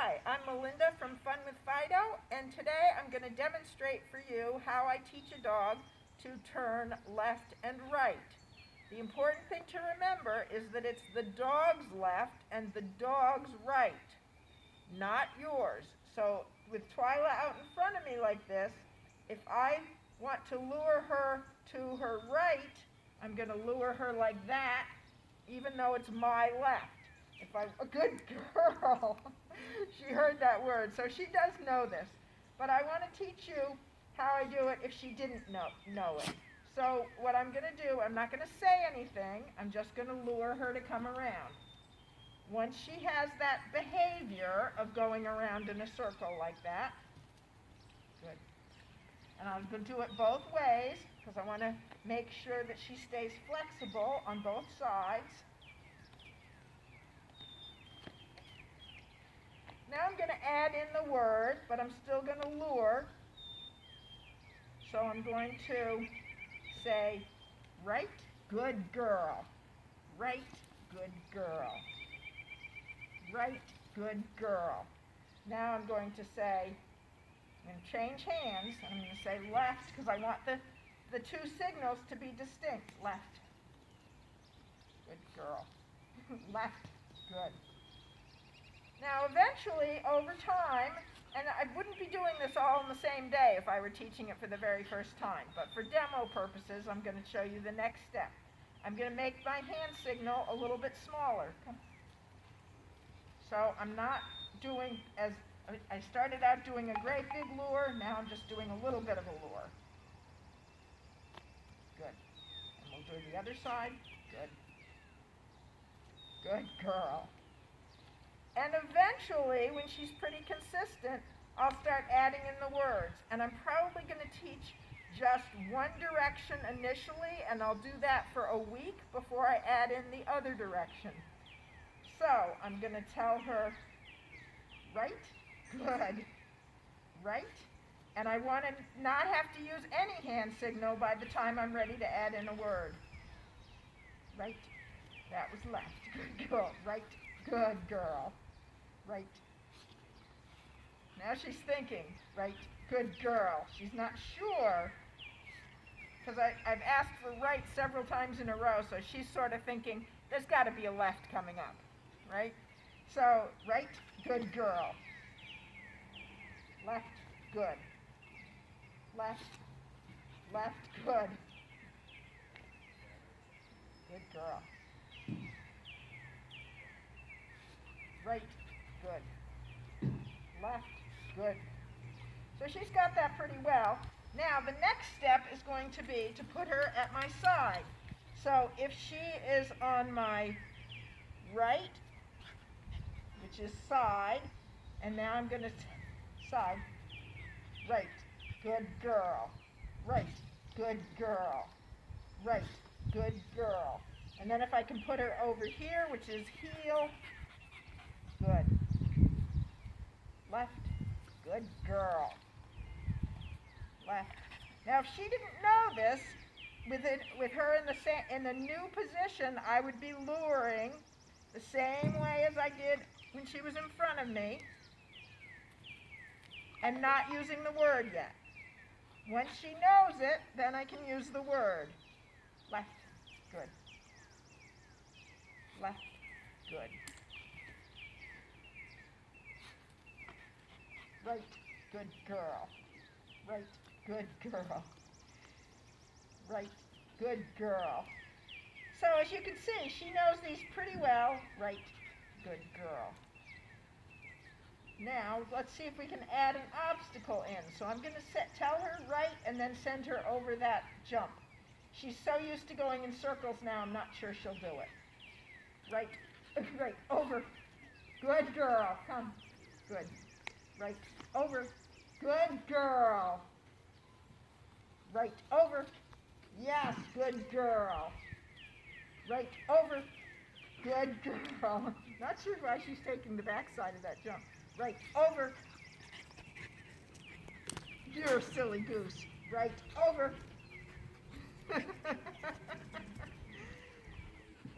Hi, I'm Melinda from Fun with Fido, and today I'm going to demonstrate for you how I teach a dog to turn left and right. The important thing to remember is that it's the dog's left and the dog's right, not yours. So with Twyla out in front of me like this, if I want to lure her to her right, I'm going to lure her like that, even though it's my left. If I, a good girl, she heard that word, so she does know this. But I want to teach you how I do it if she didn't know it. So what I'm going to do, I'm not going to say anything, I'm just going to lure her to come around. Once she has that behavior of going around in a circle like that, good. And I'm going to do it both ways because I want to make sure that she stays flexible on both sides. Now I'm going to add in the word, but I'm still going to lure. So I'm going to say, right, good girl. Right, good girl. Right, good girl. Now I'm going to say, I'm going to change hands, and I'm going to say left, because I want the two signals to be distinct. Left, good girl. Left, good. Now eventually, over time, and I wouldn't be doing this all in the same day if I were teaching it for the very first time, but for demo purposes, I'm going to show you the next step. I'm going to make my hand signal a little bit smaller. So I'm not doing as, I started out doing a great big lure, now I'm just doing a little bit of a lure. Good. And we'll do the other side. Good. Good girl. And eventually, when she's pretty consistent, I'll start adding in the words. And I'm probably going to teach just one direction initially, and I'll do that for a week before I add in the other direction. So I'm going to tell her, right, good, right. And I want to not have to use any hand signal by the time I'm ready to add in a word. Right, that was left, good girl, right, good girl. Right. Now she's thinking, right, good girl. She's not sure, because I've asked for right several times in a row, so she's sort of thinking, there's got to be a left coming up, right? So, right, good girl. Left, good. Left, left, good. Good girl. Right, good. Left, good. So she's got that pretty well. Now the next step is going to be to put her at my side. So if she is on my right, which is side, and now I'm going to side, right, good girl, right, good girl, right, good girl. And then if I can put her over here, which is heel, good, left, good girl. Left. Now, if she didn't know this, with her in the new position, I would be luring the same way as I did when she was in front of me, and not using the word yet. Once she knows it, then I can use the word. Left, good. Left, good. Right, good girl. Right, good girl. Right, good girl. So as you can see, she knows these pretty well. Right, good girl. Now, let's see if we can add an obstacle in. So I'm going to tell her right and then send her over that jump. She's so used to going in circles now, I'm not sure she'll do it. Right, right, over. Good girl, come. Good. Right, over. Good girl. Right, over. Yes, good girl. Right, over. Good girl. Not sure why she's taking the back side of that jump. Right, over. You're a silly goose. Right, over.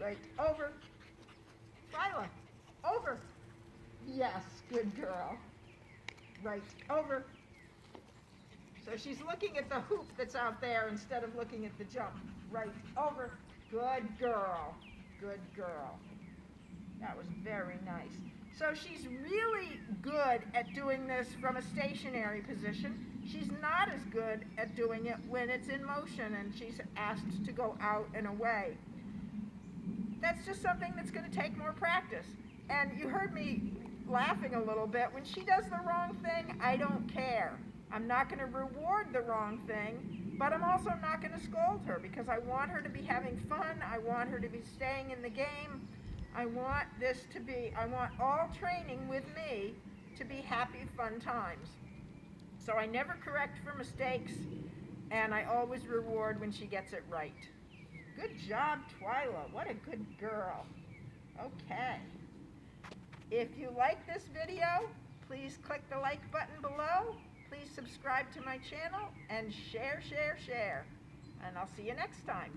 Right, over. Twyla, over. Yes, good girl. Right, over. So she's looking at the hoop that's out there instead of looking at the jump. Right, over. Good girl. Good girl. That was very nice. So she's really good at doing this from a stationary position. She's not as good at doing it when it's in motion and she's asked to go out and away. That's just something that's going to take more practice. And you heard me laughing a little bit. When she does the wrong thing, I don't care. I'm not going to reward the wrong thing, but I'm also not going to scold her because I want her to be having fun. I want her to be staying in the game. I want all training with me to be happy, fun times. So I never correct for mistakes, and I always reward when she gets it right. Good job, Twyla. What a good girl. Okay. If you like this video, please click the like button below. Please subscribe to my channel and share. And I'll see you next time.